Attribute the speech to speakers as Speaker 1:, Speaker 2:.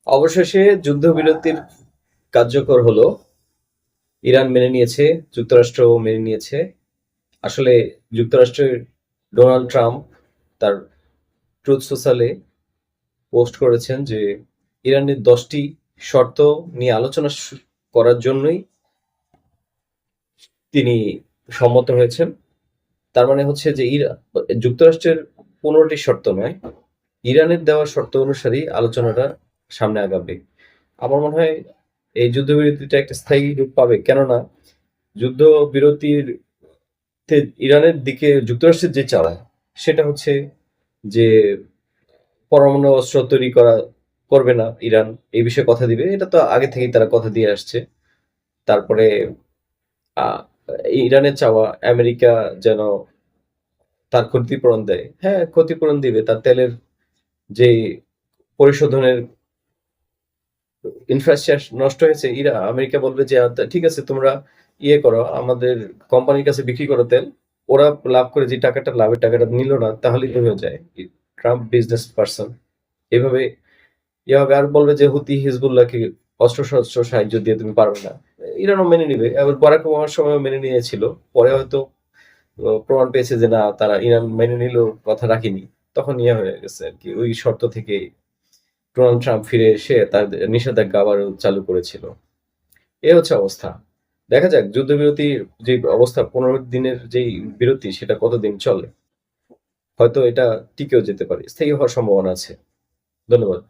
Speaker 1: অবশেষে যুদ্ধবিরতির কার্যকর হলো। ইরান মেনে নিয়েছে, যুক্তরাষ্ট্রও মেনে নিয়েছে। আসলে যুক্তরাষ্ট্রের ডোনাল্ড ট্রাম্প তার ট্রুথ সোশ্যালে পোস্ট করেছেন যে ইরানের 10টি শর্ত নিয়ে আলোচনা করার জন্যই তিনি সম্মত হয়েছেন। তার মানে হচ্ছে যে যুক্তরাষ্ট্রের 15টি শর্ত নয়, ইরানের দেওয়া শর্ত অনুসারেই আলোচনাটা সামনে আগাবে। আমার মনে হয় এই যুদ্ধবিরতিটা একটা স্থায়ী রূপ পাবে, কেননা যুদ্ধবিরতির ইরানের দিকে যুক্তরাষ্ট্রের যে চাওয়া সেটা হচ্ছে যে পরমাণু অস্ত্র তৈরি করবে না ইরান, এই বিষয়ে কথা দিবে। এটা তো আগে থেকেই তারা কথা দিয়ে আসছে। তারপরে আহ, ইরানের চাওয়া আমেরিকা যেন তার ক্ষতিপূরণ দেয়। হ্যাঁ, ক্ষতিপূরণ দিবে। তার তেলের যে পরিশোধনের ইনফ্রাস্ট্রাকচার নষ্ট হয়েছে, আমেরিকা বলবে যে ঠিক আছে, তোমরা করো, আমাদের কোম্পানির কাছে বিক্রি করো তেল। ওরা লাভ করে যে টাকাটা, লাভের টাকাটা নিল না, তাহলেই তো হয়ে যায়। ট্রাম্প বিজনেস পার্সন এভাবে হবে। আর বলবে যে হুতি হিজবুল্লাহকে অস্ত্র শস্ত্র সাহায্য দিয়ে তুমি পারবে না। ইরানও মেনে নিবে। আবার বারাক ওবামার সময় মেনে নিয়েছিল, পরে হয়তো প্রমাণ পেয়েছে যে না, তারা ইরান মেনে নিলেও কথা রাখেনি। তখন হয়ে গেছে আর কি। ওই শর্ত থেকে ডোনাল্ড ট্রাম্প ফিরে এসে তার নিষেধাজ্ঞা আবারও চালু করেছিল। এই হচ্ছে অবস্থা। দেখা যাক যুদ্ধবিরতির যে অবস্থা, 15 দিনের যেই বিরতি, সেটা কতদিন চলে। হয়তো এটা টিকেও যেতে পারে, স্থায়ী হওয়ার সম্ভাবনা আছে। ধন্যবাদ।